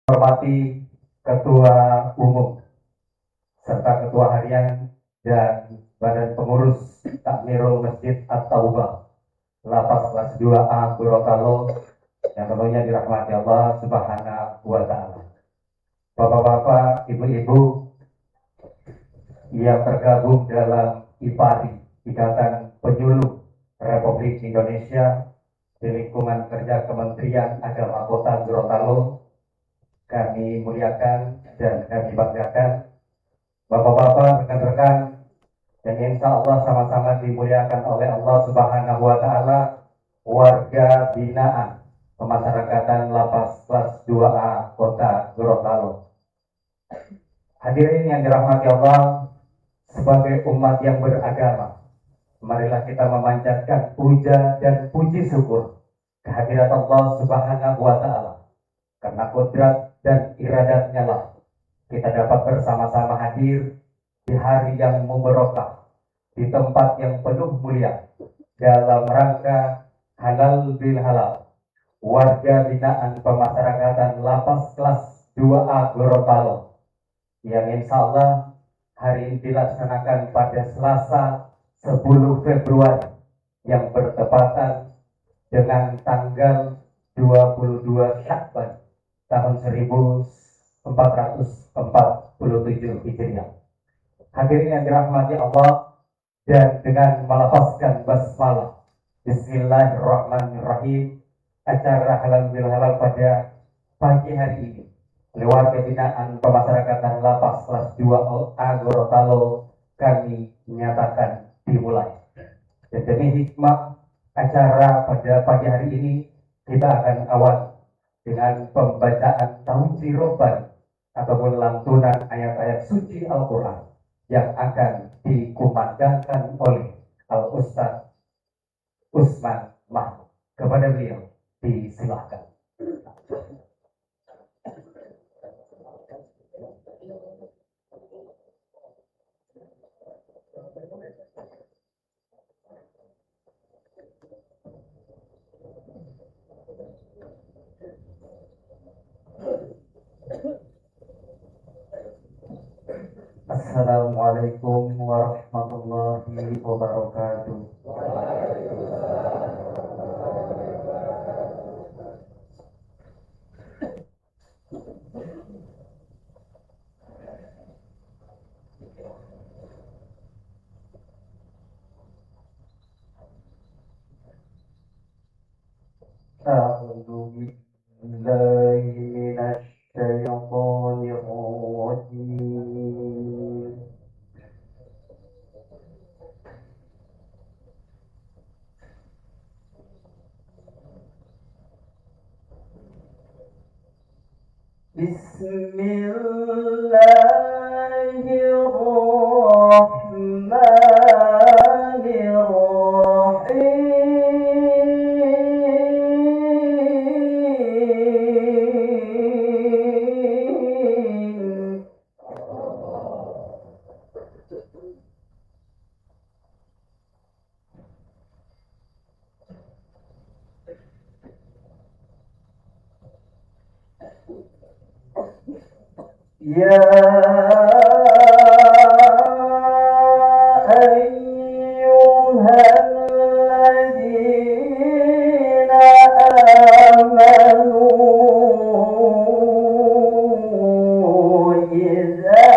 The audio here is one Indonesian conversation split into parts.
Hormati Ketua Umum serta Ketua Harian dan Badan Pengurus Takmirul Masjid At-Taubah Lapas kelas 2A Gorontalo yang tentunya dirahmati Allah Subhanahu wa Ta'ala. Bapak-bapak, ibu-ibu yang tergabung dalam IPARI, Ikatan Penyuluh Republik Indonesia di lingkungan kerja Kementerian Agama Kota Gorontalo, kami muliakan dan kami banggakan. Bapak-bapak, rekan-rekan yang insya Allah sama-sama dimuliakan oleh Allah Subhanahu wa Ta'ala, warga binaan pemasyarakatan Lapas kelas 2A Kota Gorontalo. Hadirin yang dirahmati Allah, sebagai umat yang beragama, marilah kita memanjatkan puja dan puji syukur kehadirat Allah Subhanahu wa Ta'ala. Karena kodrat dan iradatnya lah kita dapat bersama-sama hadir di hari yang mubarakah, di tempat yang penuh mulia, dalam rangka halal bil halal, warga binaan pemasyarakatan Lapas kelas 2A Gorontalo, yang insya Allah hari ini dilaksanakan pada Selasa 10 Februari yang bertepatan dengan tanggal 22 Syakban tahun 1447 Hijriah. Hadirin yang dirahmati Allah, dan dengan melafazkan basmalah Bismillahirrahmanirrahim, acara halal bil halal pada pagi hari ini oleh warga binaan pemasyarakatan Lapas kelas 2A Gorontalo kami menyatakan dimulai. Dan demi hikmah acara pada pagi hari ini, kita akan awal dengan pembacaan tauji roban ataupun lantunan ayat-ayat suci Al-Quran yang akan dikumandangkan oleh Al-Ustaz Usman Mahmud. Kepada beliau disilahkan. Assalamualaikum warahmatullahi wabarakatuh. A'udzu billahi minasy syaithanir rajim. Bismillahirrahmanirrahim. Ya ayyuhalladzina amanu idza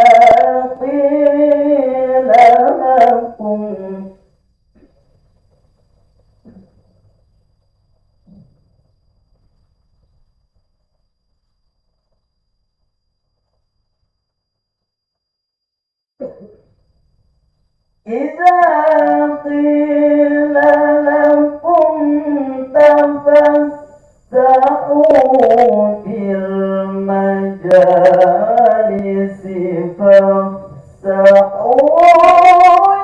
qila lakum إذا قيل لكم تفسحوا في المجالس فافسحوا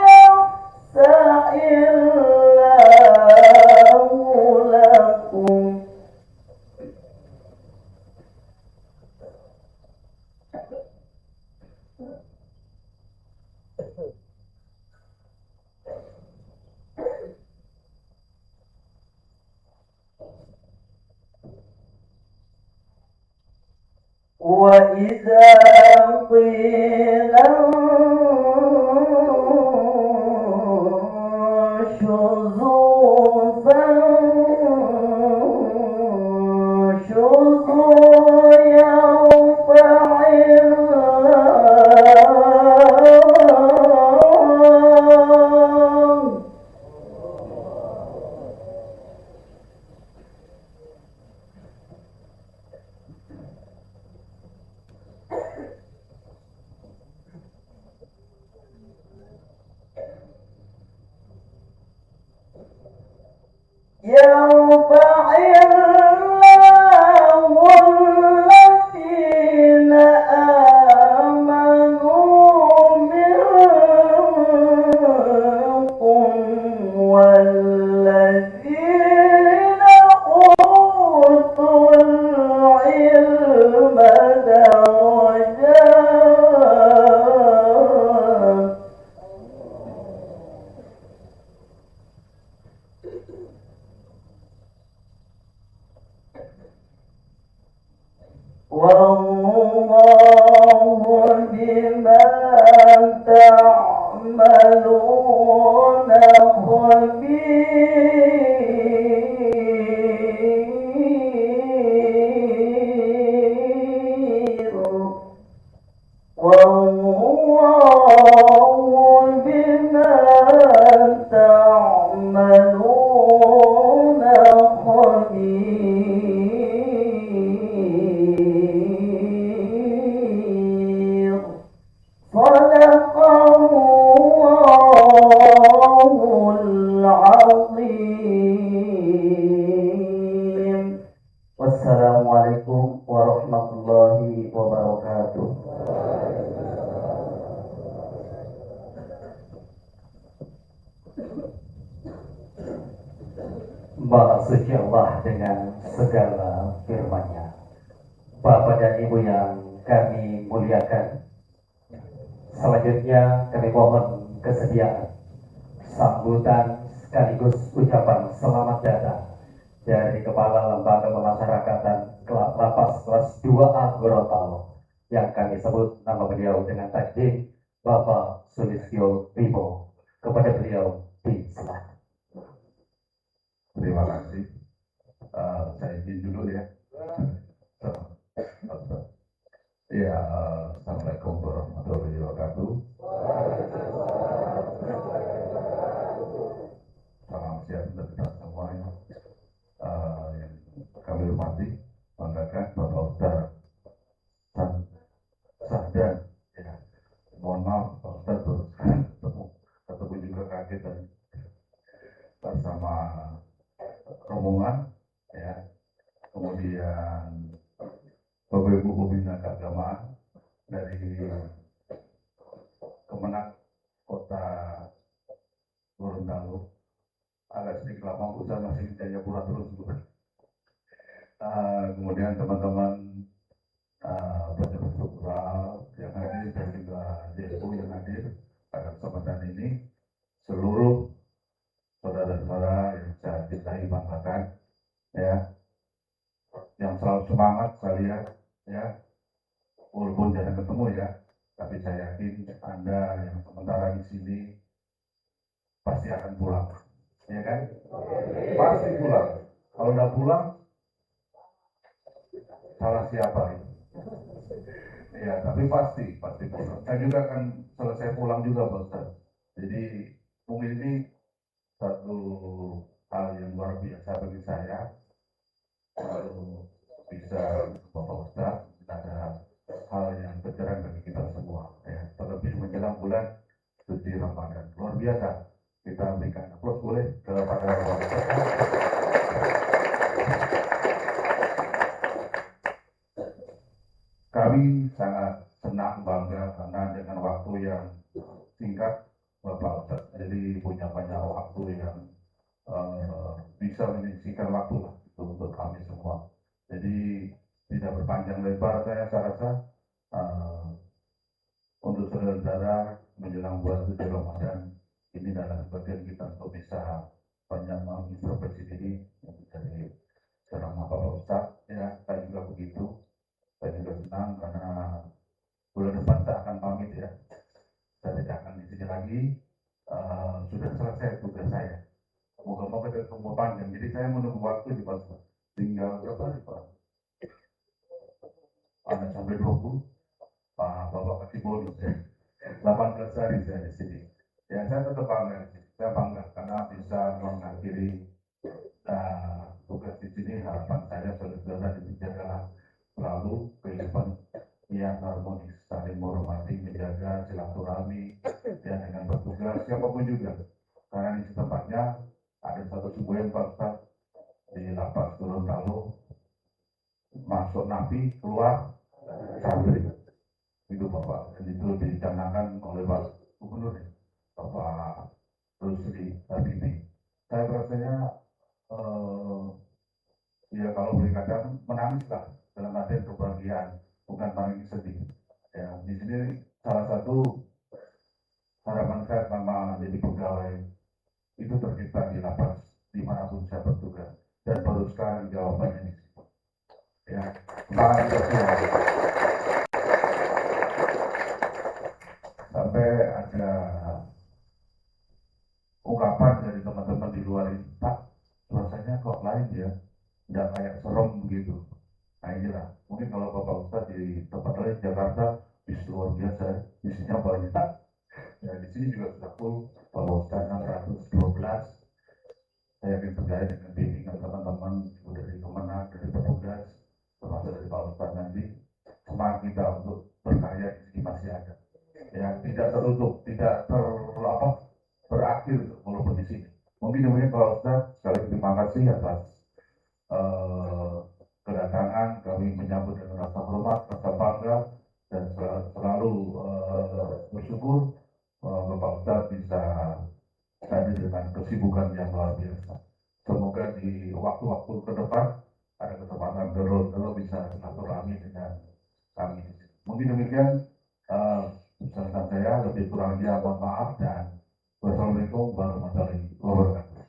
يفسح الله لكم. وإذا قيل انشزوا فانشزوا يرفع الله يرفع الله الذين آمنوا منكم والذين أوتوا العلم درجات والله بما تعملون خبير والله بما تعملون خبير صدق الله العظيم والسلام عليكم ورحمة الله وبركاته. Maha suci Allah dengan segala firman-Nya. Bapak dan Ibu yang kami muliakan, selanjutnya kami mohon kesediaan sambutan sekaligus ucapan selamat datang dari Kepala Lembaga Pemasyarakatan Lapas kelas 2A Gorontalo yang kami sebut nama beliau dengan takdim Bapak Sulistyo Bimo. Kepada beliau disilakan. Terima kasih. Saya izin dulu ya. Ya, Assalamualaikum warahmatullahi wabarakatuh. Salam sehat untuk kita semuanya. Yang kami hormati, banggakan Bapak Ustaz Sahdan. Ya, mohon maaf Pak Ustaz ketemu juga kaget dan bersama rombongan, ya, kemudian Bapak Ibu pembina keagamaan dari Kemenak Kota Gorontalo, agak sedikit lama usaha masih di Jayapura terus. Kemudian teman-teman pejabat struktural yang hadir dan juga DPO yang hadir pada kesempatan ini, seluruh saudara-saudara yang saya cintai banggakan, ya, yang selalu semangat kalian, ya, walaupun jarang ketemu ya, tapi saya yakin Anda yang sementara di sini pasti akan pulang, ya kan? Pasti pulang. Kalau udah pulang, salah siapa ini? Ya, tapi pasti pulang. Saya juga akan selesai pulang juga, Pak Ustaz. Jadi mungkin ini satu hal yang luar biasa bagi saya. Kalau bisa Bapak Ustaz, ada hal yang berjalan bagi kita semua, ya. Terlebih menjelang bulan suci Ramadan, luar biasa. Kita berikan aplaus boleh kepada Bapak Ustaz. Kami sangat senang, bangga karena dengan waktu yang singkat Bapak Ustaz jadi punya banyak waktu yang bisa menyisihkan waktu lah untuk kami semua. Jadi tidak berpanjang lebar saya rasa untuk saudara-saudara menjelang bulan suci Ramadan ini adalah bagian kita untuk bisa banyak mengintrospeksi diri dari ceramah Bapak Ustaz, ya. Saya juga begitu. Saya juga senang karena lagi sudah selesai tugas saya. Moga-moga ketemu panjang. Jadi saya menunggu waktu di Pak. Tinggal berapa hari Pak? Ada sampai 20. Pak Bapak kasih bonus ya. 18 hari saya di sini. Ya saya tetap bangga. Saya bangga karena bisa mengakhiri tugas di sini. Harapan saya saudara dijaga selalu kehidupan yang harmonis, saling menghormati, menjaga silaturahmi ya dengan bertugas siapapun juga. Karena di tempatnya ada satu sebuah Pak Ustaz di lapas Gorontalo, masuk napi keluar santri itu Bapak, dan itu dicanangkan oleh Pak Gubernur Bapak Rusli Habibie. Saya rasanya ya kalau berkata menangislah dalam artian kebahagiaan, bukan menangis sedih. Ya di sini salah satu harapan saya sama jadi pegawai itu tercipta di lapas dimanapun saya bertugas, dan baru sekarang jawabannya di situ. Ya, sangat bersyukur. Sampai ada ungkapan dari teman-teman di luar ini, Pak, rasanya kok lain ya, nggak kayak serem begitu. Nah inilah, mungkin kalau Bapak Ustadz di tempat lain Jakarta, bis luar biasa, isinya banyak. Ya di sini juga sudah full, Bapak Ustadz 612. Saya yakin percaya dengan bimbingan teman-teman dari Kemenang, dari petugas, termasuk dari Pak Ustadz nanti, semangat kita untuk berkarya di sini masih ada. Ya tidak tertutup, tidak berakhir walaupun di sini. Mungkin demikian Pak Ustadz, sekali lagi terima kasih atas kedatangan. Kami menyambut dengan rasa hormat, rasa bangga, dan selalu bersyukur Bapak Ustadz bisa hadir dengan kesibukan yang luar biasa. Semoga di waktu-waktu ke depan ada kesempatan kalau bisa silaturahmi dengan kami. Mungkin demikian pesan saya, lebih kurangnya mohon maaf, dan wassalamualaikum warahmatullahi wabarakatuh.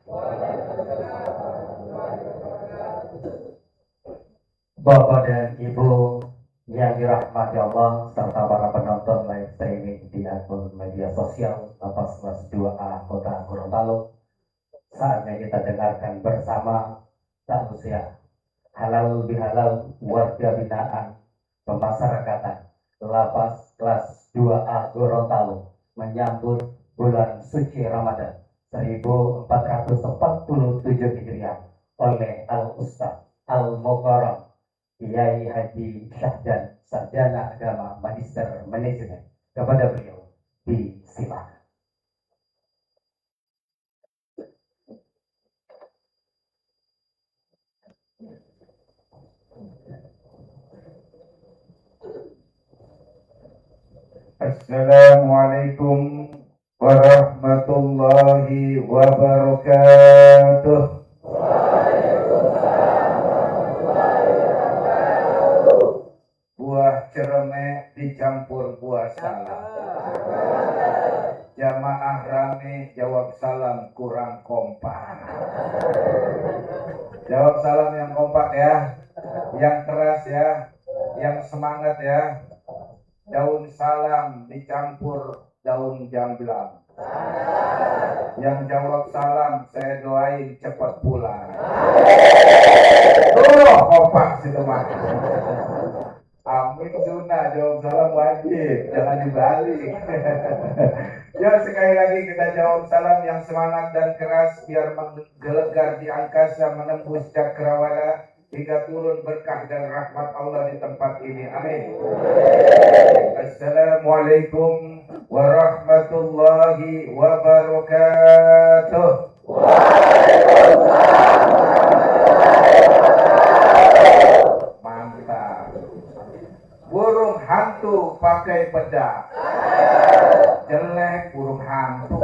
Bapak dan Ibu yang dirahmati Allah serta para penonton live streaming di akun media sosial Lapas Kelas 2A Kota Gorontalo, saatnya kita dengarkan bersama tausiah halal bihalal warga binaan pemasyarakatan Lapas Kelas 2A Gorontalo menyambut bulan suci Ramadan 1447 Hijriah oleh Al-Ustaz Al-Mukarram Kiai Haji Syahdan, Sarjana Agama Magister Manajemen. Kepada beliau disilakan. Assalamualaikum warahmatullahi wabarakatuh. Buah cermek dicampur buah salam. Jamaah rame jawab salam kurang kompak. Jawab salam yang kompak ya, yang keras ya, yang semangat ya. Daun salam dicampur daun jamblang. Yang jawab salam saya doain cepat pulang. Tuh kompak situ mah. Amin sunnah, jawab salam wajib, jangan dibalik. Ya sekali lagi kita jawab salam yang semangat dan keras biar menggelegar di angkasa, menembus cakrawala hingga turun berkah dan rahmat Allah di tempat ini. Amin. Assalamualaikum warahmatullahi wabarakatuh. Mantap. Burung hantu pakai bedak. Jelek burung hantu.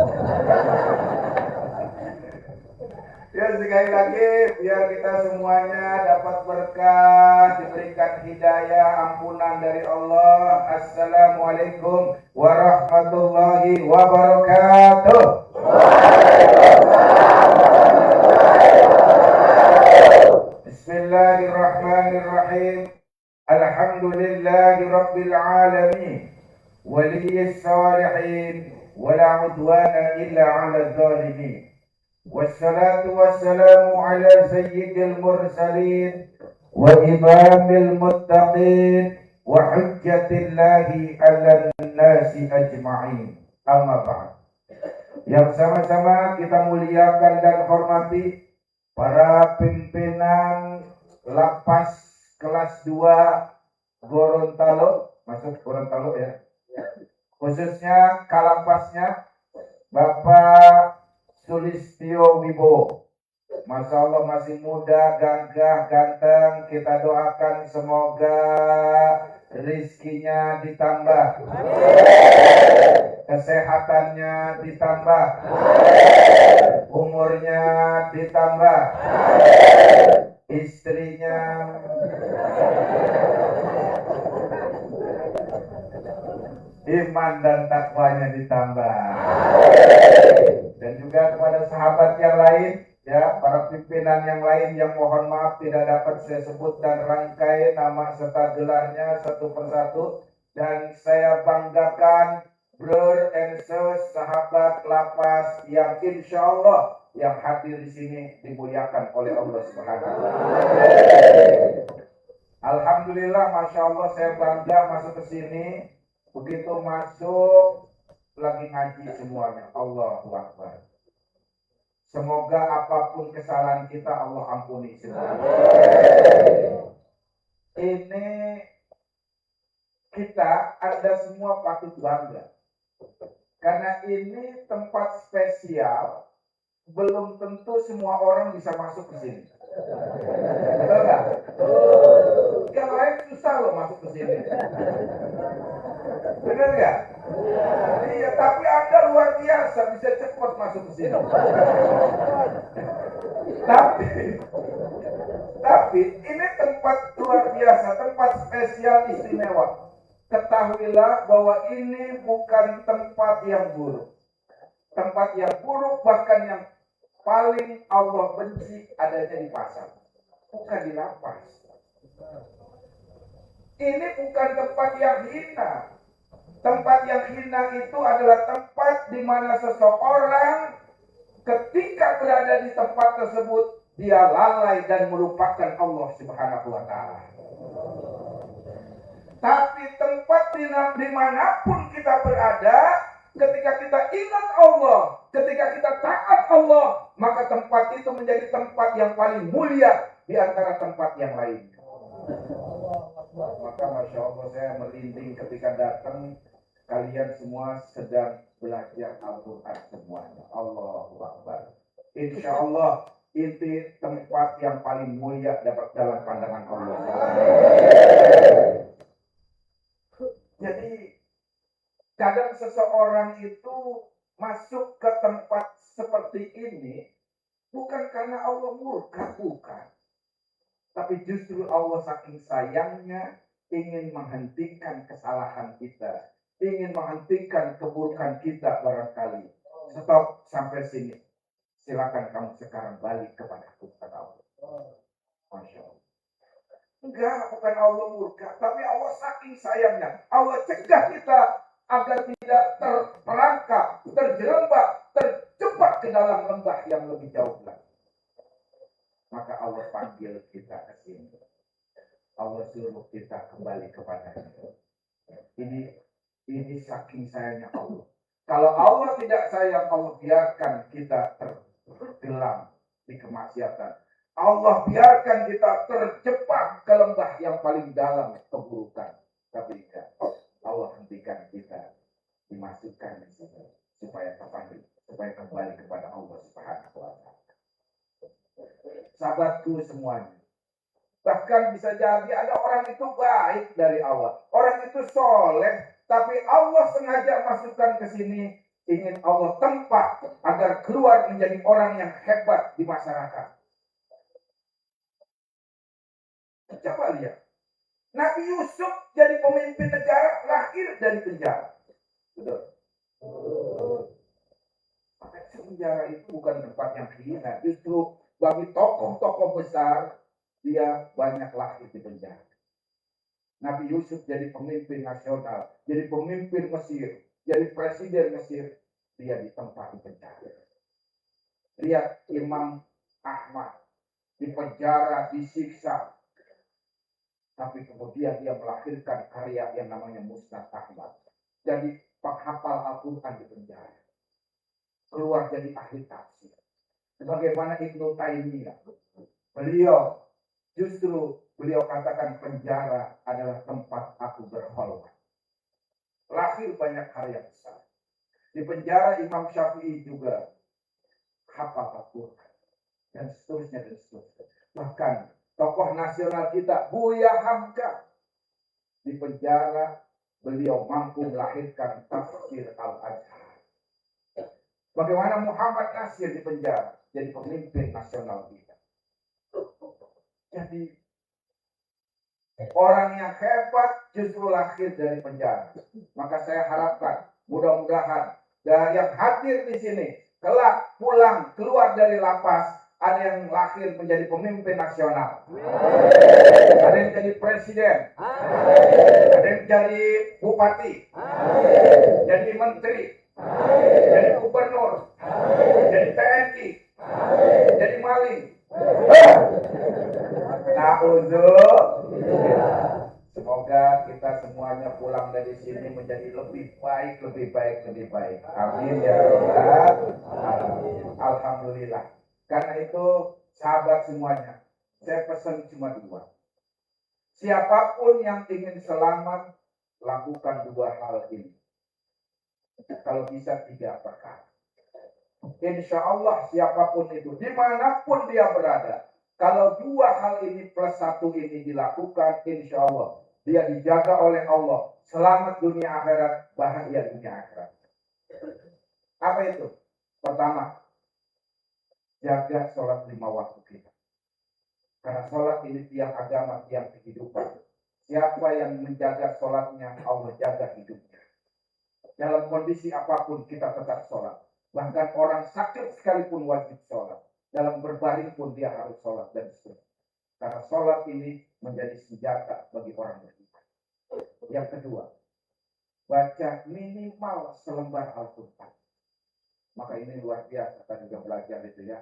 Ya sekali lagi biar kita semuanya dapat berkah, diberikan hidayah, ampunan dari Allah. Assalamualaikum warahmatullahi wabarakatuh. Bismillahirrahmanirrahim. Alhamdulillahi rabbil alamin. Waliyyis salihin. ولا عدوان إلا على الظالمين والصلاة والسلام على سيد المرسلين وإمام المتقين وحجة الله على الناس أجمعين أما بعد. Yang sama-sama kita muliakan dan hormati para pimpinan lapas kelas 2 Gorontalo, masuk Gorontalo ya, khususnya kalapasnya Bapak Sulistyo Wibowo. Masya Allah masih muda, gagah, ganteng. Kita doakan semoga rizkinya ditambah, kesehatannya ditambah, umurnya ditambah, istrinya iman dan takwanya ditambah. Dan juga kepada sahabat yang lain, ya, para pimpinan yang lain yang mohon maaf tidak dapat saya sebut dan rangkai nama serta gelarnya satu persatu. Dan saya banggakan brother and sis sahabat lapas yang insya Allah yang hadir di sini dimuliakan oleh Allah Subhanahu wa Ta'ala. Alhamdulillah, masya Allah, saya bangga masuk ke sini. Begitu masuk lagi ngaji semuanya. Allahu Akbar. Semoga apapun kesalahan kita Allah ampuni semuanya. Ini kita Anda semua patut bangga. Karena ini tempat spesial, belum tentu semua orang bisa masuk ke sini. Betul nggak? Yang lain susah loh masuk ke sini. Benar nggak? Iya, tapi Anda luar biasa bisa cepat masuk ke sini. Tapi ini tempat luar biasa, tempat spesial istimewa. Ketahuilah bahwa ini bukan tempat yang buruk. Tempat yang buruk, bahkan yang paling Allah benci adanya di pasar, bukan di lapas. Ini bukan tempat yang hina. Tempat yang hina itu adalah tempat di mana seseorang ketika berada di tempat tersebut dia lalai dan melupakan Allah Subhanahu wa Ta'ala. Tapi tempat dimanapun kita berada, ketika kita ingat Allah, ketika kita taat Allah, maka tempat itu menjadi tempat yang paling mulia di antara tempat yang lain. Maka Masya Allah saya merinding ketika datang. Kalian semua sedang belajar Al-Quran semuanya. Allahu Akbar. Insya Allah ini tempat yang paling mulia dalam pandangan Allah. Jadi kadang seseorang itu masuk ke tempat seperti ini bukan karena Allah murka, bukan. Tapi justru Allah saking sayangnya ingin menghentikan kesalahan kita, ingin menghentikan keburukan kita barangkali. Stop sampai sini. Silakan kamu sekarang balik kepada Allah. Masya Allah. Enggak, bukan Allah murka, tapi Allah saking sayangnya. Allah cegah kita agar tidak terperangkap, terjerembab, terjebak ke dalam lembah yang lebih jauh lagi. Maka Allah panggil kita ke sini. Allah suruh kita kembali kepada-Nya. Ini saking sayangnya Allah. Kalau Allah tidak sayang, Allah biarkan kita tergelam di kemaksiatan. Allah biarkan kita terjebak ke lembah yang paling dalam keburukan. Tapi tidak. Allah hentikan kita dimasukkan di sini supaya kembali kepada Allah Subhanahu wa Ta'ala. Sahabatku semuanya. Bahkan bisa jadi ada orang itu baik dari awal. Orang itu soleh. Tapi Allah sengaja masukkan ke sini. Ingin Allah tempat agar keluar menjadi orang yang hebat di masyarakat. Coba lihat. Nabi Yusuf jadi pemimpin negara lahir dari penjara. Betul. Penjara itu bukan tempat yang hina. Justru bagi tokoh-tokoh besar, dia banyak lahir di penjara. Nabi Yusuf jadi pemimpin nasional, jadi pemimpin Mesir, jadi presiden Mesir dia ditempa di penjara. Lihat Imam Ahmad di penjara, disiksa, tapi kemudian dia melahirkan karya yang namanya Musnad Ahmad. Jadi penghafal Al-Quran di penjara, keluar jadi ahli tafsir. Bagaimana Ibnu Taimiyah, beliau katakan penjara adalah tempat aku berkholwat. Lahir banyak karya besar. Di penjara Imam Syafi'i juga hafal Al-Quran dan seterusnya dan seterusnya. Bahkan tokoh nasional kita Buya Hamka di penjara, beliau mampu melahirkan tafsir Al-Azhar. Bagaimana Muhammad Nasir di penjara jadi pemimpin nasional kita. Jadi orang yang hebat justru lahir dari penjara. Maka saya harapkan mudah-mudahan dan yang hadir di sini kelak pulang keluar dari lapas ada yang lahir menjadi pemimpin nasional, ada yang jadi presiden, ada yang jadi bupati, jadi menteri, jadi gubernur, jadi TNI, jadi maling. Semoga kita semuanya pulang dari sini menjadi lebih baik. Amin ya Rabbal alamin. Alhamdulillah. Karena itu sahabat semuanya, saya pesan cuma 2. Siapapun yang ingin selamat, lakukan 2 hal ini. Kalau bisa 3 perkara. Insya Allah siapapun itu, dimanapun dia berada, kalau 2 hal ini plus 1 ini dilakukan, insya Allah dia dijaga oleh Allah, selamat dunia akhirat, bahagia dunia akhirat. Apa itu? Pertama, jaga sholat 5 waktu kita. Karena sholat ini tiang agama, tiang kehidupan. Siapa yang menjaga sholatnya, Allah jaga hidupnya. Dalam kondisi apapun kita tetap sholat. Bahkan orang sakit sekalipun wajib sholat. Dalam berbaring pun dia harus sholat dan seterusnya. Karena sholat ini menjadi senjata bagi orang beriman. Yang kedua, baca minimal selembar Al-Quran. Maka ini luar biasa, kita juga belajar itu ya.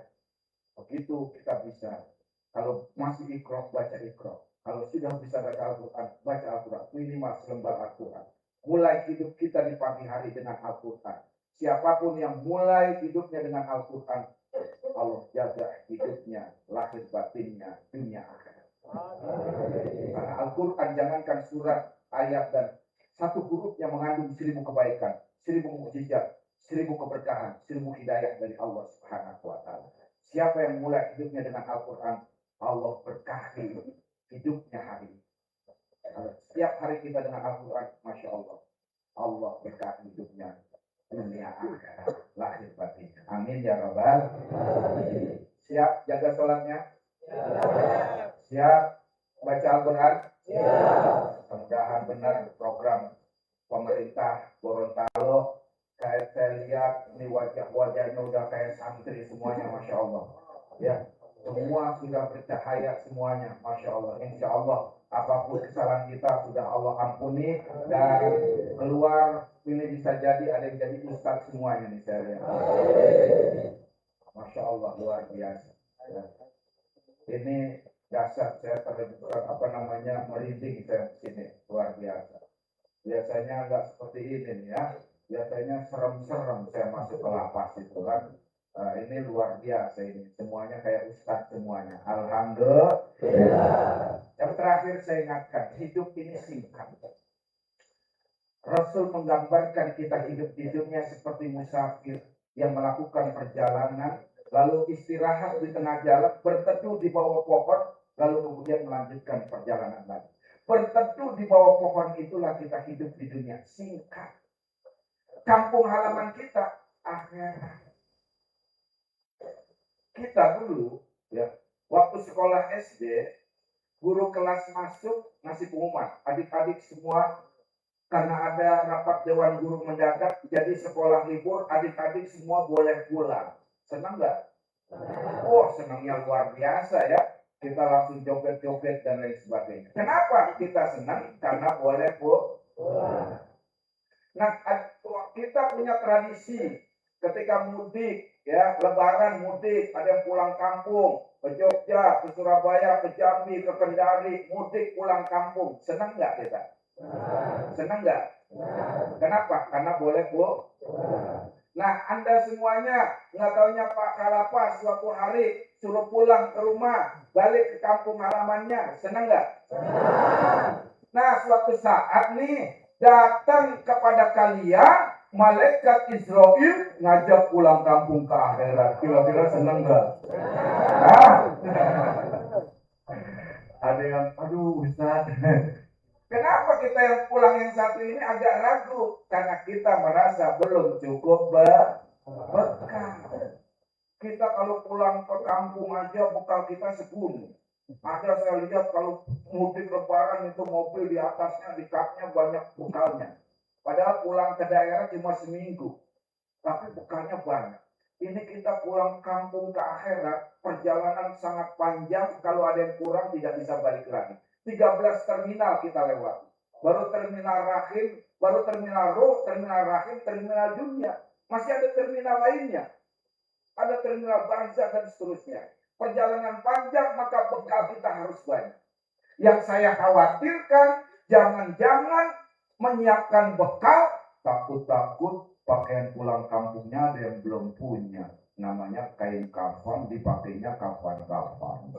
Begitu kita bisa, kalau masih iqra, baca iqra. Kalau sudah bisa baca Al-Quran, baca Al-Quran. Minimal selembar Al-Quran. Mulai hidup kita di pagi hari dengan Al-Quran. Siapapun yang mulai hidupnya dengan Al-Quran, Allah jaga hidupnya, lahir batinnya, dunia akhirat. Karena Al-Quran jangankan surat, ayat, dan satu huruf yang mengandung 1000 kebaikan, 1000 mukjizat, 1000 keberkahan, 1000 hidayah dari Allah Subhanahu wa Ta'ala. Siapa yang mulai hidupnya dengan Al-Quran, Allah berkahi hidupnya hari ini. Kalau setiap hari kita dengan Al-Quran, Masya Allah, Allah berkahi hidupnya dunia akhirat, lahir batin. Amin ya Rabbal alamin. Siap jaga sholatnya? Siap baca Al-Quran? Mudah-mudahan benar program pemerintah Gorontalo. Kayak saya lihat ini wajah-wajahnya udah kayak santri semuanya, Masya Allah. Ya, semua sudah bercahaya semuanya, Masya Allah. Insya Allah apapun kesalahan kita sudah Allah ampuni dan keluar ini bisa jadi ada yang jadi ustaz semuanya nih saya lihat. Masya Allah luar biasa. Ya. Ini dasar saya merinding saya sini luar biasa. Biasanya nggak seperti ini ya. Biasanya serem-serem saya masuk ke lapas itu kan. Ini luar biasa ini. Semuanya kayak ustaz semuanya. Alhamdulillah. Yang terakhir saya ingatkan, hidup ini singkat. Rasul menggambarkan kita hidupnya seperti musafir yang melakukan perjalanan, lalu istirahat di tengah jalan, berteduh di bawah pohon, lalu kemudian melanjutkan perjalanan lagi. Berteduh di bawah pohon itulah kita hidup di dunia singkat. Kampung halaman kita akhirat. Kita dulu ya, waktu sekolah SD, guru kelas masuk ngasih pengumuman, adik-adik semua karena ada rapat dewan guru mendadak, jadi sekolah libur, adik-adik semua boleh pulang. Senang nggak? Oh, senangnya luar biasa ya. Kita langsung joget-joget dan lain sebagainya. Kenapa kita senang? Karena boleh pulang. Nah, kita punya tradisi ketika mudik, ya Lebaran mudik, ada yang pulang kampung ke Jogja, ke Surabaya, ke Jambi, ke Kendari, mudik pulang kampung, senang nggak kita? Senang nggak? Kenapa? Karena boleh Nah, Anda semuanya nggak taunya Pak Kalapas suatu hari suruh pulang ke rumah, balik ke kampung halamannya, senang nggak? Nah, suatu saat nih datang kepada kalian malaikat Israel ngajak pulang kampung ke akhirat. Kira-kira senang nggak? Nah, ada yang, aduh Ustaz, kenapa kita yang pulang yang satu ini agak ragu? Karena kita merasa belum cukup bekal. Kita kalau pulang ke kampung aja bekal kita segunung. Ada saya lihat kalau mudik lebaran itu mobil di atasnya, di kapnya banyak bekalnya. Padahal pulang ke daerah cuma seminggu. Tapi bekalnya banyak. Ini kita pulang kampung ke akhirat, perjalanan sangat panjang, kalau ada yang kurang tidak bisa balik lagi. 13 terminal kita lewati. Baru terminal rahim, baru terminal ruh, terminal rahim, terminal dunia. Masih ada terminal lainnya. Ada terminal barzah dan seterusnya. Perjalanan panjang maka bekal kita harus banyak. Yang saya khawatirkan, jangan-jangan menyiapkan bekal, takut-takut pakaian pulang kampungnya ada yang belum punya. Namanya kain kafan, dipakainya kapan-kapan.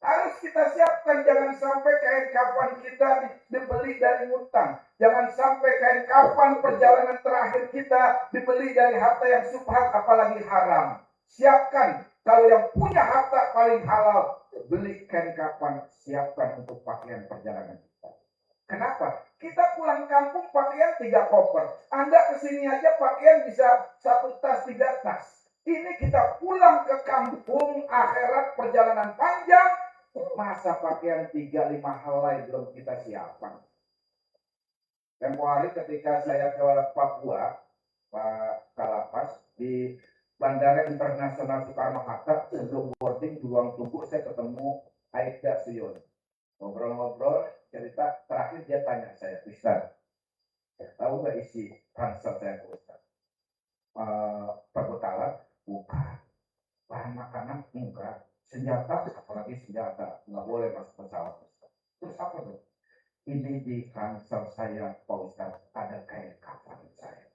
Harus kita siapkan, jangan sampai kain kafan kita dibeli dari hutang. Jangan sampai kain kafan perjalanan terakhir kita dibeli dari harta yang subhat, apalagi haram. Siapkan, kalau yang punya harta paling halal, beli kain kafan, siapkan untuk pakaian perjalanan kita. Kenapa? Kita pulang kampung pakaian 3 koper. Anda kesini aja pakaian bisa 1 tas, 3 tas. Ini kita pulang ke kampung akhirat perjalanan panjang, masa pakaian 3-5 helai belum kita siapkan. Tempo hari ketika saya ke Papua, Pak Kalapas, di Bandara Internasional Soekarno-Hatta, sebelum boarding di ruang tunggu saya ketemu Aida Suyon. Ngobrol-ngobrol, cerita, terakhir dia tanya saya, Ustaz, tahu nggak isi ransel saya ke Ustaz? Perbekalan? Bukan. Bahan makanan? Enggak. Senjata, apalagi senjata, nggak boleh masuk pesawat. Terus apa tuh? Ini di ransel saya, Pak Ustaz, ada kain kafan saya.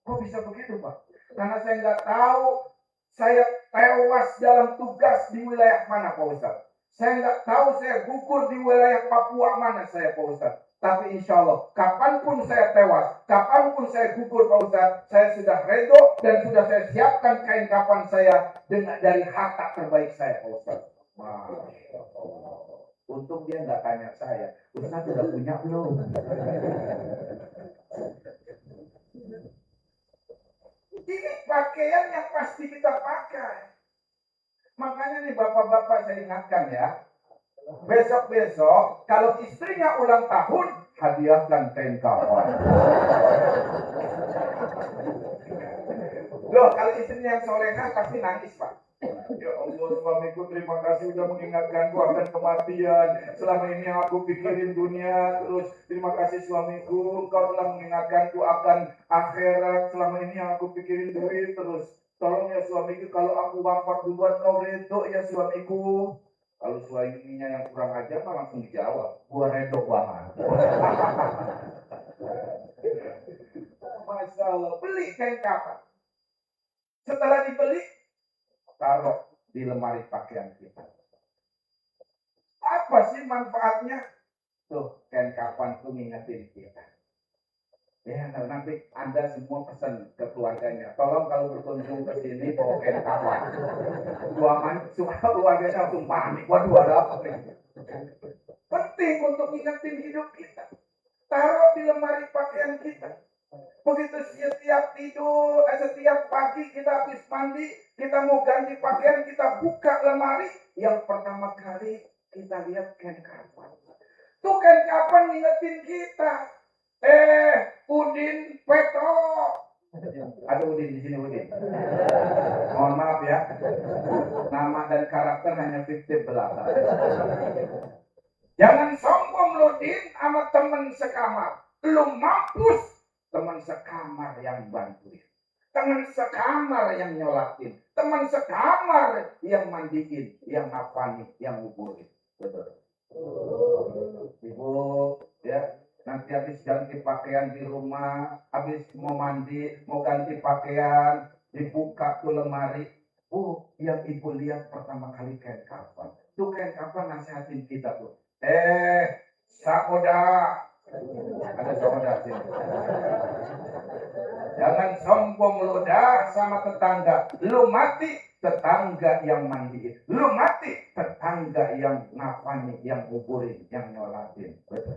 Kok bisa begitu, Pak? Karena saya nggak tahu saya tewas dalam tugas di wilayah mana, Pak Ustaz. Saya nggak tahu saya gugur di wilayah Papua mana saya, Pak Ustaz. Tapi insya Allah, kapanpun saya tewas, kapanpun saya gugur, Pak Ustaz, saya sudah redo dan sudah saya siapkan kain kafan saya dengan dari harta terbaik saya, Pak Ustaz. Masya Allah. Untung dia nggak tanya saya, Ustaz sudah punya belum? Ini pakaian yang pasti kita pakai. Makanya nih bapak-bapak saya ingatkan ya. Besok-besok kalau istrinya ulang tahun, hadiahkan kain kafan. Loh, kalau istrinya yang solehah pasti nangis, Pak. Ya Allah, suamiku terima kasih sudah mengingatkanku akan kematian. Selama ini yang aku pikirin dunia, terus terima kasih suamiku, engkau telah mengingatkanku akan akhirat. Selama ini yang aku pikirin duit terus. Tolong ya suamiku, kalau aku wafat duluan kau redo ya suamiku. Kalau suaminya yang kurang ajar mah langsung dijawab, gua redo banget. Masya Allah, beli kain kafan. Setelah dibeli, taruh di lemari pakaian kita. Apa sih manfaatnya? Tuh, kain kafan tuh ngingetin kita. Ya, nanti Anda semua pesan ke keluarganya. Tolong kalau berkunjung ke sini bawa kain kafan. Keluarganya langsung panik. Waduh, ada apa nih? Penting untuk ngingetin hidup kita. Taruh di lemari pakaian kita. Begitu setiap tidur, setiap pagi kita habis mandi, kita mau ganti pakaian, kita buka lemari. Yang pertama kali kita lihat kain kafan. Tuh kain kafan ngingetin kita. Udin Petro. Ada Udin di sini, Udin. Mohon maaf ya. Nama dan karakter hanya fiktif belaka. Jangan sombong lo, Din, sama temen sekamar. Lu mampus teman sekamar yang bantuin, teman sekamar yang nyolatin, teman sekamar yang mandiin, yang ngapain, yang nguburin. Betul. Ibu, ya, nanti habis ganti pakaian di rumah, habis mau mandi, mau ganti pakaian, dibuka tuh lemari. Yang ibu lihat pertama kali kain kafan. Tuh kain kafan nasihatin kita tuh. Sakoda. Ada sakoda sini. Jangan sombong lu dah sama tetangga. Lu mati, tetangga yang mandiin. Lu mati, tetangga yang ngapain, yang nguburin, yang nyolatin. Betul.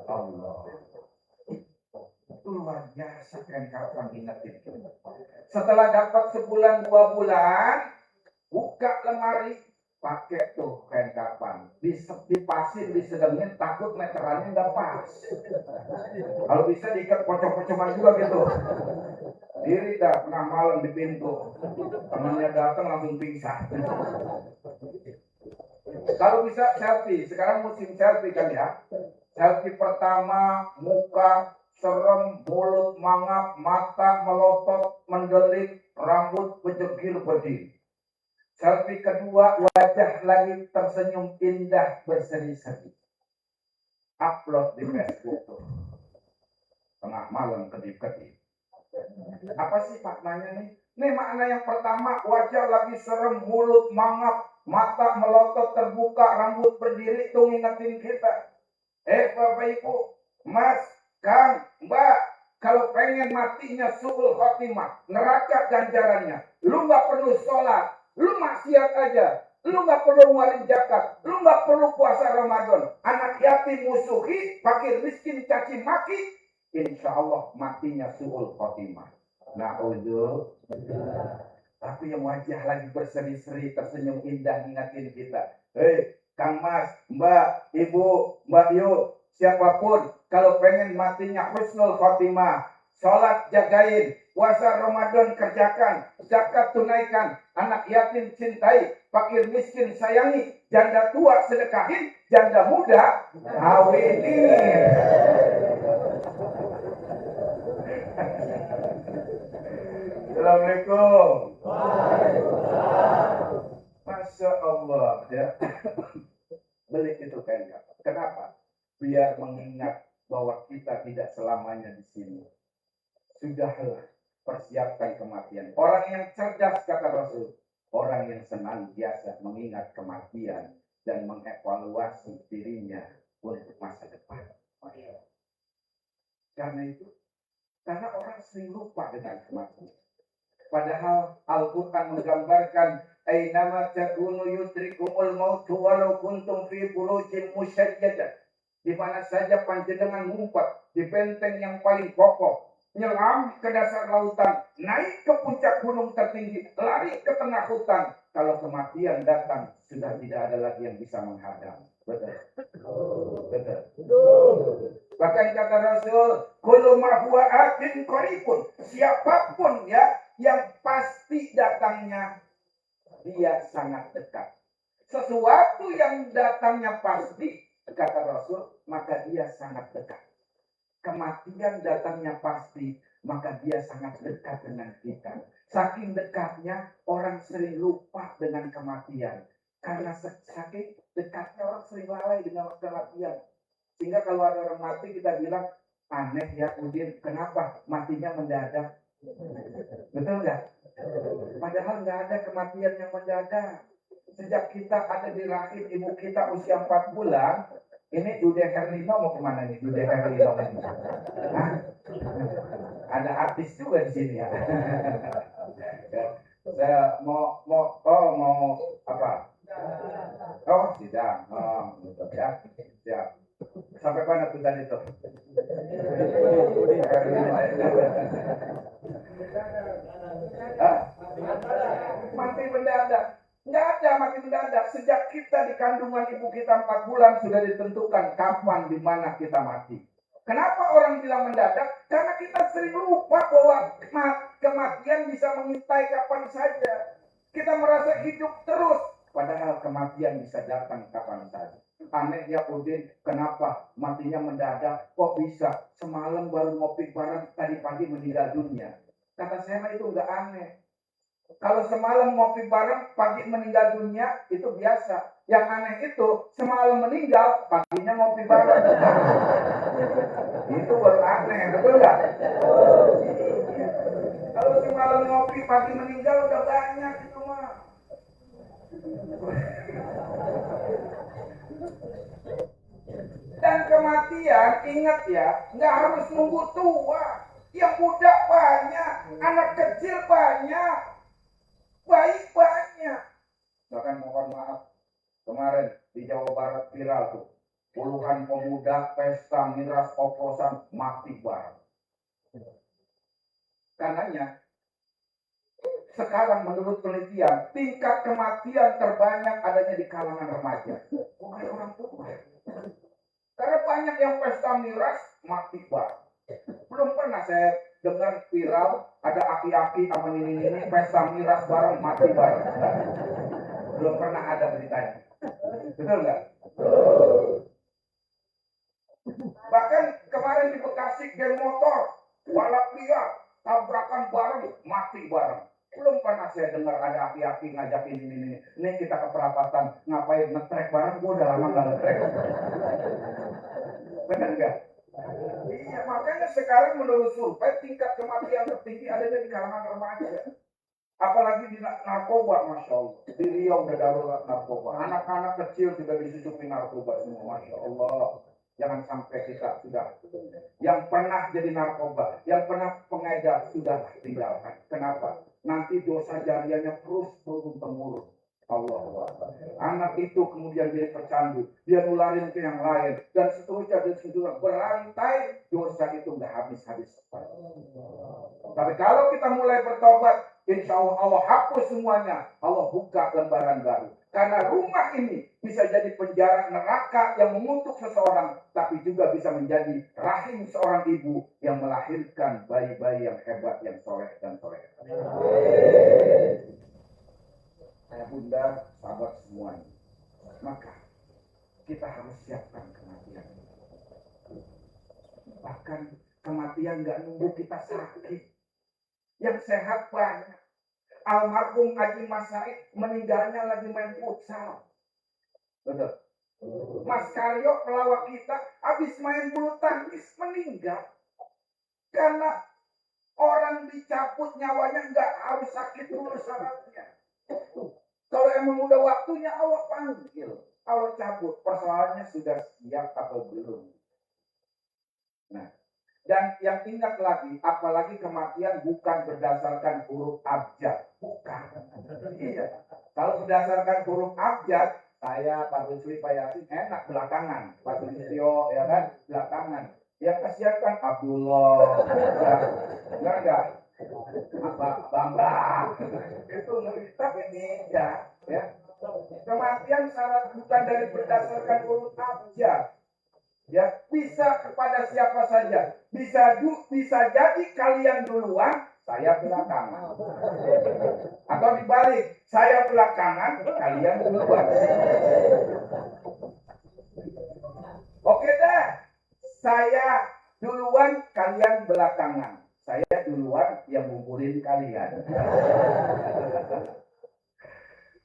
Allah. Luar biasa kan kapan ingetin. Setelah dapat sebulan 2 bulan, buka lemari, pakai tuh kain kapan, dipasin, disedengin, takut meterannya nggak pas. Kalau bisa diikat pocong-pocongan juga gitu. Diri dah tengah malam di pintu, temannya datang langsung pingsan. Kalau bisa selfie, sekarang musim selfie kan ya. Selfie pertama, muka serem, mulut mangap, mata melotot, mendelik, rambut bejegil-bejil. Selfie kedua, wajah lagi tersenyum indah berseri-seri. Upload di Facebook tuh. Tengah malam kedip-kedip. Apa sih maknanya nih? Nih makna yang pertama, wajah lagi serem, mulut mangap, mata melotot terbuka, rambut berdiri, tuh ngingetin kita. Bapak Ibu, Mas, Kang, Mbak, kalau pengen matinya suul khotimah, neraka ganjarannya, lu nggak perlu sholat, lu maksiat aja, lu nggak perlu ngeluarin zakat, lu nggak perlu puasa Ramadan, anak yatim musuhi, fakir miskin caci maki, insya Allah matinya suul khotimah. Na'udzu. Tapi yang wajah lagi berseri-seri, tersenyum indah ngingetin kita. Kang Mas, Mbak, Ibu, Mbak Yu, siapapun, kalau pengen matinya husnul khotimah, sholat jagain, puasa Ramadan kerjakan, zakat tunaikan, anak yatim cintai, fakir miskin sayangi, janda tua sedekahin, janda muda kawinin. Assalamualaikum. Masya Allah ya. Beli itu kain kapan. Kenapa? Biar mengingat bahwa kita tidak selamanya di sini. Sudahlah, persiapkan kematian. Orang yang cerdas kata Rasul, orang yang senantiasa mengingat kematian dan mengevaluasi dirinya untuk masa depan. Karena itu, karena orang sering lupa dengan kematian. Padahal Al-Quran menggambarkan aynama takunu yudrikumul mautu walau kuntum fi burujin musyajjadah. Di mana saja panjenengan ngumpet di benteng yang paling kokoh, nyelam ke dasar lautan, naik ke puncak gunung tertinggi, lari ke tengah hutan. Kalau kematian datang, sudah tidak ada lagi yang bisa menghadang. Betul. Betul. Bahkan kata Rasul, kullu ma huwa atin qaribun. Siapapun ya yang pasti datangnya, dia sangat dekat. Sesuatu yang datangnya pasti, kata Rasul, maka dia sangat dekat. Kematian datangnya pasti, maka dia sangat dekat dengan kita. Saking dekatnya, orang sering lupa dengan kematian. Karena saking dekatnya orang sering lalai dengan kematian. Sehingga kalau ada orang mati, kita bilang, aneh ya Udin, kenapa matinya mendadak? Betul nggak? Padahal nggak ada kematian yang mendadak. Sejak kita ada di rahim ibu kita usia 4 bulan, ini Dude Herlino mau kemana nih? Dude Herlino ini? Ada artis juga di sini ya. Saya mau apa? Oh, sidang. Oh, betul ya. Siap. Sampai mana tuh tadi tuh? Mati mendadak. Nggak ada mati mendadak. Sejak kita di kandungan ibu kita 4 bulan sudah ditentukan kapan di mana kita mati. Kenapa orang bilang mendadak? Karena kita sering lupa bahwa kematian bisa mengintai kapan saja. Kita merasa hidup terus, padahal kematian bisa datang kapan saja. Aneh ya Udin, kenapa matinya mendadak? Kok bisa? Semalam baru ngopi bareng, tadi pagi meninggal dunia. Kata saya itu nggak aneh. Kalau semalam ngopi bareng, pagi meninggal dunia, itu biasa. Yang aneh itu, semalam meninggal, paginya ngopi bareng. Itu baru aneh, betul nggak? Kalau semalam ngopi, pagi meninggal, udah banyak itu mah. Dan kematian, ingat ya, nggak harus nunggu tua. Yang muda banyak, anak kecil banyak, bayi banyak. Bahkan mohon maaf, kemarin di Jawa Barat viral tuh. Puluhan pemuda pesta miras oplosan mati bareng. Karenanya, sekarang menurut penelitian, tingkat kematian terbanyak adanya di kalangan remaja. Bukan orang tua. Karena banyak yang pesta miras mati bareng. Belum pernah saya dengar viral ada aki-aki sama nini-nini pesta miras bareng mati bareng. Belum pernah ada beritanya. Betul nggak? Bahkan kemarin di Bekasi geng motor balap liar tabrakan bareng mati bareng. Belum pernah saya dengar ada aki-aki ngajakin ini kita ke perapatan ngapain ngetrek bareng. Gua udah lama nggak ngetrek. Benar nggak? Iya, makanya sekarang menurut survei tingkat kematian tertinggi adanya di kalangan remaja. Apalagi di narkoba, Masya Allah. Di Riau udah darurat narkoba. Anak-anak kecil sudah disusupi narkoba semua, Masya Allah. Jangan sampai kita sudah yang pernah jadi narkoba, yang pernah pengedar sudah tinggalkan. Kenapa? Nanti dosa jariahnya terus turun-temurun. Allah. Anak itu kemudian jadi pecandu, dia nularin ke yang lain, dan seterusnya dan seterusnya berantai, dosa itu nggak habis-habis. Tapi kalau kita mulai bertobat, insya Allah hapus semuanya, Allah buka lembaran baru. Karena rumah ini bisa jadi penjara neraka yang mengutuk seseorang, tapi juga bisa menjadi rahim seorang ibu yang melahirkan bayi-bayi yang hebat, yang soleh dan soleh. Saya bunda, sahabat semuanya. Maka kita harus siapkan kematian. Bahkan kematian nggak nunggu kita sakit. Yang sehat banyak. Almarhum Haji Mas Said meninggalnya lagi main futsal. Betul. Mas Karyo pelawak kita habis main bulu tangkis meninggal. Karena orang dicabut nyawanya nggak harus sakit dulu syaratnya. Kalau emang udah waktunya Allah panggil, Allah cabut. Persoalannya sudah siap atau belum. Nah, dan yang ingat lagi, apalagi kematian bukan berdasarkan huruf abjad. Bukan. Iya. Kalau berdasarkan huruf abjad, saya Pak Rusli, Pak Yasin enak belakangan. Pak Sulistyo, ya kan, belakangan. Yang kasihan kan Abdullah. Enggak. Apa Bambang itu tapi tidak ya. Kematian syarat bukan dari berdasarkan huruf abjad ya, bisa kepada siapa saja, bisa jadi kalian duluan, saya belakangan, atau dibalik, saya belakangan, kalian duluan. Oke dah, saya duluan, kalian belakangan. Saya duluan yang ngumpulin kalian.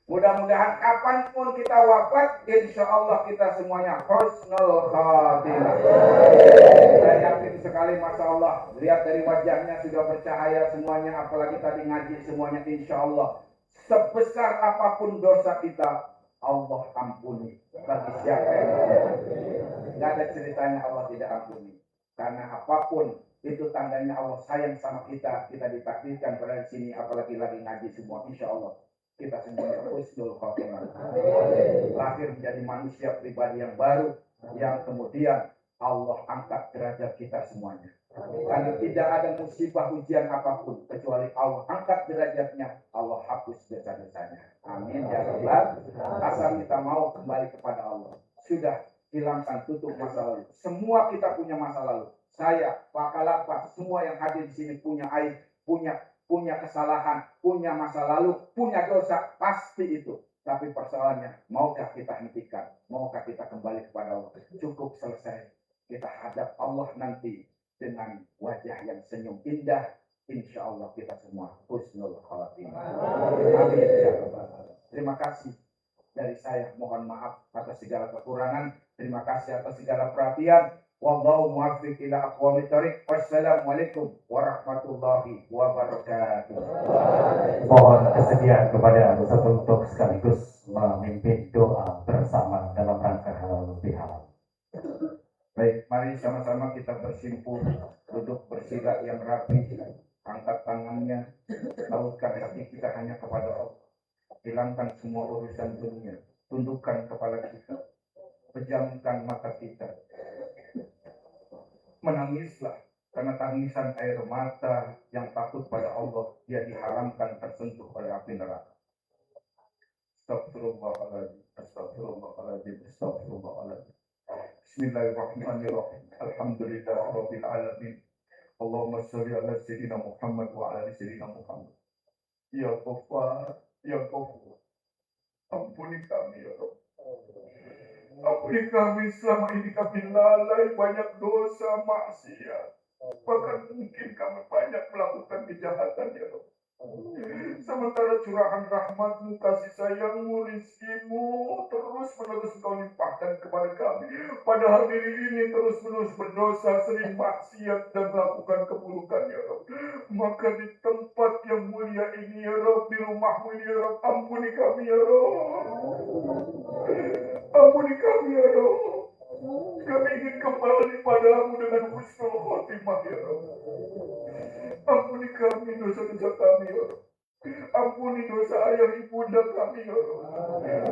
Mudah-mudahan kapanpun kita wafat, insya Allah kita semuanya husnul khatimah. Saya yakin sekali, Masya Allah. Lihat dari wajahnya sudah bercahaya semuanya, apalagi tadi ngaji semuanya, insya Allah. Sebesar apapun dosa kita, Allah ampuni. Bagi siapa yang tidak ada ceritanya Allah tidak ampuni. Karena apapun itu tandanya Allah sayang sama kita. Kita ditakdirkan pada sini, apalagi lagi ngaji semua, insya Allah kita semuanya husnul khatimah. Lahir menjadi manusia pribadi yang baru, yang kemudian Allah angkat derajat kita semuanya. Karena tidak ada musibah ujian apapun kecuali Allah angkat derajatnya, Allah hapus dosa-dosanya. Amin ya rabbal. Asal kita mau kembali kepada Allah. Sudah hilangkan, tutup masa lalu. Semua kita punya masa lalu. Saya, Pak Kalapa, semua yang hadir di sini punya aib, punya kesalahan, punya masa lalu, punya dosa, pasti itu. Tapi persoalannya, maukah kita hentikan? Maukah kita kembali kepada Allah? Cukup selesai. Kita hadap Allah nanti dengan wajah yang senyum indah. Insya Allah kita semua husnul khatimah. Amin. Ya Rabbal Alamin. Terima kasih dari saya. Mohon maaf atas segala kekurangan. Terima kasih atas segala perhatian. Wallahu muwaffiq ila aqwamit thoriq. Wassalamualaikum warahmatullahi wabarakatuh. Mohon kesediaan kepada Ustaz untuk sekaligus memimpin doa bersama dalam rangka halal bihalal. Baik, mari sama-sama kita bersimpul, duduk bersila yang rapi, angkat tangannya, lautkan hati kita hanya kepada Allah. Hilangkan semua urusan dunia, tundukkan kepala kita, pejamkan mata kita. Menangislah, karena tangisan air mata yang takut pada Allah, dia diharamkan tersentuh oleh api neraka. Astagfirullahaladzim, astagfirullahaladzim, astagfirullahaladzim. Bismillahirrahmanirrahim. Alhamdulillahirabbil alamin. Allahumma shalli ala sayyidina Muhammad wa ala ali sayyidina Muhammad. Ya Ghaffar, ya Ghafur. Ampuni kami ya Rabb. Ampuni kami selama ini kami lalai banyak dosa maksiat. Bahkan mungkin kami banyak melakukan kejahatan ya Rabb. Sementara curahan rahmatmu, kasih sayangmu, rizkimu terus-menerus Engkau limpahkan kepada kami. Padahal diri ini terus-menerus berdosa, sering maksiat dan melakukan keburukan ya Rabb. Maka di tempat yang mulia ini ya Rabb, di rumahmu ini ya Rabb, ampuni kami ya Rabb. Ampuni kami ya Rabb. Kami ingin kembali padamu dengan husnul khotimah ya Rabb. Ampuni kami dosa-dosa kami ya Rabb. Ampuni dosa ayah ibunda kami ya Rabb.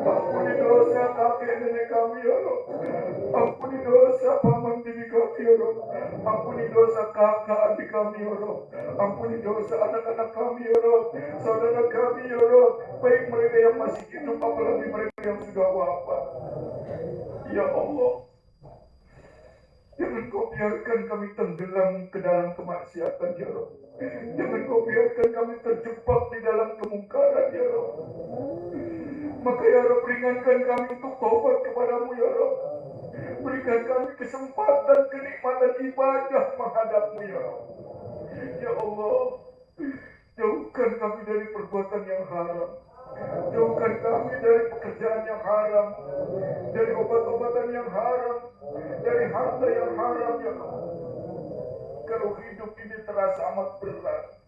Ampuni dosa kakek nenek kami ya Rabb. Ampuni dosa paman bibi kami ya Rabb. Ampuni dosa kakak adik kami ya Rabb. Ampuni dosa anak-anak kami ya Rabb. Saudara kami ya Rabb. Baik mereka yang masih hidup apalagi mereka yang sudah wafat. Ya Allah, jangan Kau biarkan kami tenggelam ke dalam kemaksiatan ya Rabb. Jangan Kau biarkan kami terjebak di dalam kemungkaran ya Rabb. Maka ya Rabb, ringankan kami untuk taubat kepadamu ya Rabb. Berikan kami kesempatan, kenikmatan ibadah menghadapmu ya Rabb. Ya Allah, jauhkan kami dari perbuatan yang haram. Jauhkan kami dari pekerjaan yang haram, dari obat-obatan yang haram, dari harta yang haram ya Allah. Kalau hidup ini terasa amat berat,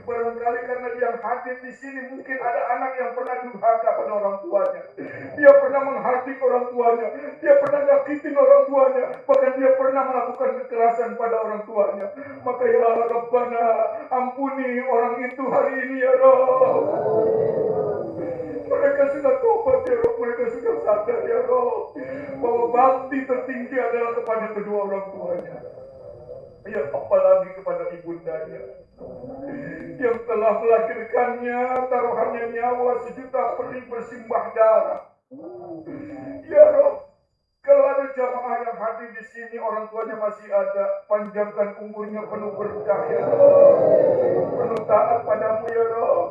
barangkali karena dia hadir di sini mungkin ada anak yang pernah durhaka pada orang tuanya. Dia pernah menghardik orang tuanya, dia pernah nyakitin orang tuanya, bahkan dia pernah melakukan kekerasan pada orang tuanya. Maka ya Rabbana, ampuni orang itu hari ini ya Rabb. Mereka sudah tobat ya Rabb, mereka sudah sadar ya Rabb bahwa bakti tertinggi adalah kepada kedua orang tuanya. Ya apalagi kepada ibundanya yang telah melahirkannya, taruhannya nyawa sejuta perih bersimbah darah. Ya Rabb, kalau ada jamaah yang hadir di sini orang tuanya masih ada, panjangkan umurnya penuh berkah ya Rabb, penuh taat padamu ya Rabb.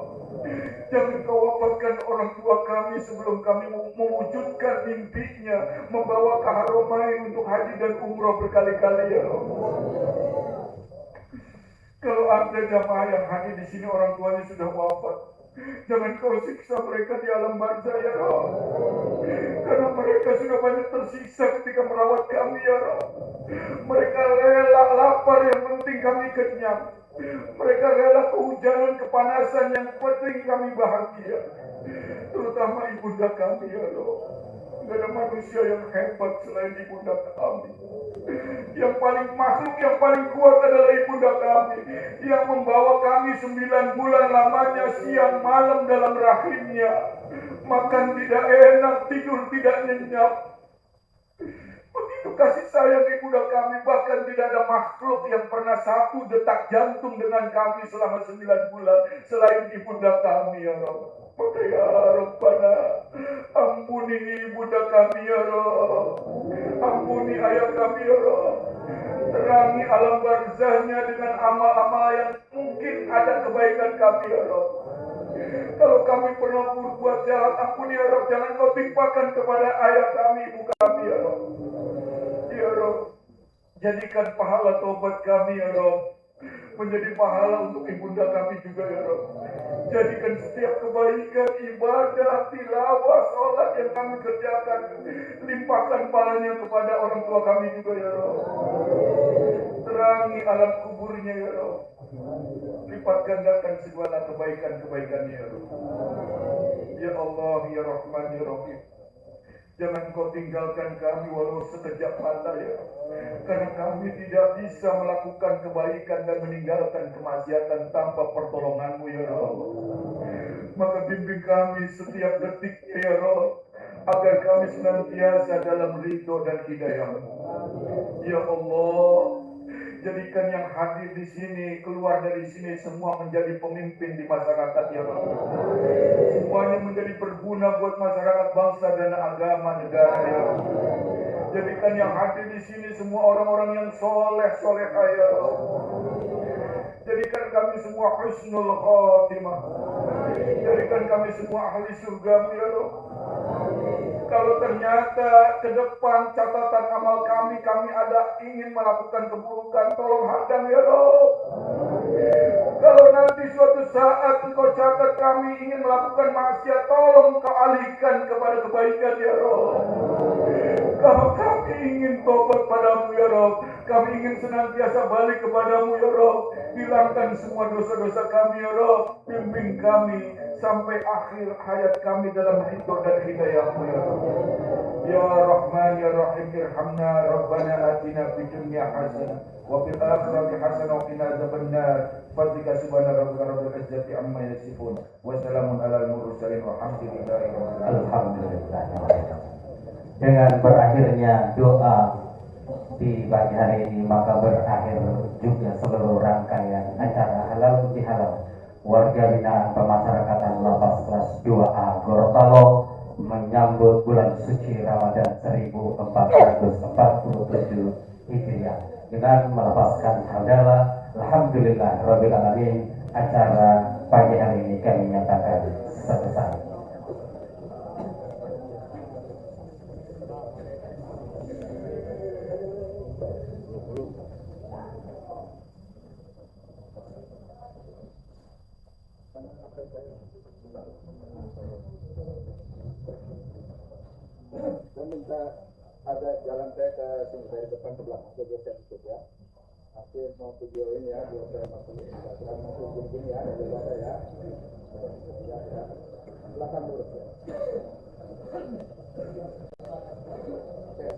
Jangan Kau wafatkan orang tua kami sebelum kami mewujudkan mimpinya membawa ke Haramain untuk haji dan umroh berkali-kali ya Rabb. Kalau ada jamaah yang hadir di sini orang tuanya sudah wafat, jangan Kau siksa mereka di alam barzah ya Rabb. Karena mereka sudah banyak tersiksa ketika merawat kami ya Rabb. Mereka rela lapar, yang penting kami kenyang. Mereka rela kehujanan, kepanasan, yang penting kami bahagia. Terutama ibunda kami ya Rabb. Tidak ada manusia yang hebat selain ibunda kami. Yang paling makhluk yang paling kuat adalah ibunda kami, yang membawa kami 9 bulan lamanya siang malam dalam rahimnya. Makan tidak enak, tidur tidak nyenyak. Begitu kasih sayang ibunda kami, bahkan tidak ada makhluk yang pernah satu detak jantung dengan kami selama 9 bulan selain ibunda kami ya Rabb. Maka ya Rabbana, ampuni ibunda kami ya Rabb. Ampuni ayah kami ya Rabb. Terangi alam barzahnya dengan amal-amal yang mungkin ada kebaikan kami ya Rabb. Kalau kami pernah berbuat jahat, ampuni ya Rob. Jangan kau timpakan kepada ayah kami, ibu kami ya Rob. Ya Rob, jadikan pahala taubat kami ya Rob menjadi pahala untuk ibunda kami juga ya Rob. Jadikan setiap kebaikan, ibadah, tilawah, sholat yang kami kerjakan, limpahkan pahalanya kepada orang tua kami juga ya Rob. Terangi alam kuburnya ya Rob. Lipat gandakan segala kebaikan-kebaikannya ya Rob. Ya Allah, ya Rahman, ya Rahim. Jangan kau tinggalkan kami walau sekejap mata ya. Karena kami tidak bisa melakukan kebaikan dan meninggalkan kemaksiatan tanpa pertolonganmu ya Rabb. Maka bimbing kami setiap detiknya ya Rabb, agar kami senantiasa dalam ridho dan hidayah-Mu. Ya Allah, jadikan yang hadir di sini, keluar dari sini semua menjadi pemimpin di masyarakat ya Rabb. Semuanya menjadi berguna buat masyarakat, bangsa dan agama negara ya Rabb. Jadikan yang hadir di sini semua orang-orang yang soleh ya Rabb. Jadikan kami semua husnul khatimah. Jadikan kami semua ahli surga ya Rabb. Kalau ternyata ke depan catatan amal kami ada ingin melakukan keburukan, tolong hadang ya Rabb. Kalau nanti suatu saat Engkau catat kami ingin melakukan maksiat, tolong Engkau alihkan kepada kebaikan ya Rabb. Kalau kami ingin tobat padamu ya Rabb, kami ingin senantiasa balik kepadamu ya Rabb. Hilangkan semua dosa-dosa kami ya Rabb. Bimbing kami sampai akhir hayat kami dalam ridho dan hidayah-Mu ya Rabb. Ya Rahman ya Rahim, irhamna Rabbana atina fid dunya hasanah wa fil akhirati hasanah wa qina adzabannar. Fadlika subhana rabbika rabbil izzati amma yasifun wa salamun alal mursalin walhamdulillahi rabbil alamin. Alhamdulillah. Dengan berakhirnya doa di pagi hari ini, maka berakhir juga seluruh rangkaian acara halal bihalal warga binaan pemasyarakatan Lapas kelas 2A Gorontalo menyambut bulan suci Ramadan 1447 Hijriah dengan melepaskan hamdalah. Alhamdulillah Rabbil Alamin. Acara pagi hari ini kami nyatakan selesai. Saya minta ada jalan saya ke sini dari depan ke belakang ke geser sedikit ya. Akhir mau video ini ya, biar saya masuk gini ya, dari belakang ya. Ya. Belakang lurus ya.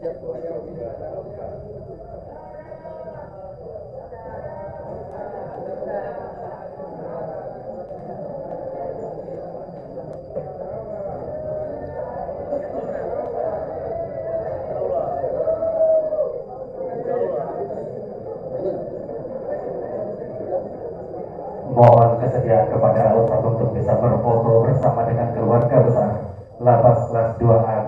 Siap semuanya mohon kesediaan kepada Allah untuk bisa berfoto bersama dengan keluarga besar Lapas kelas 2A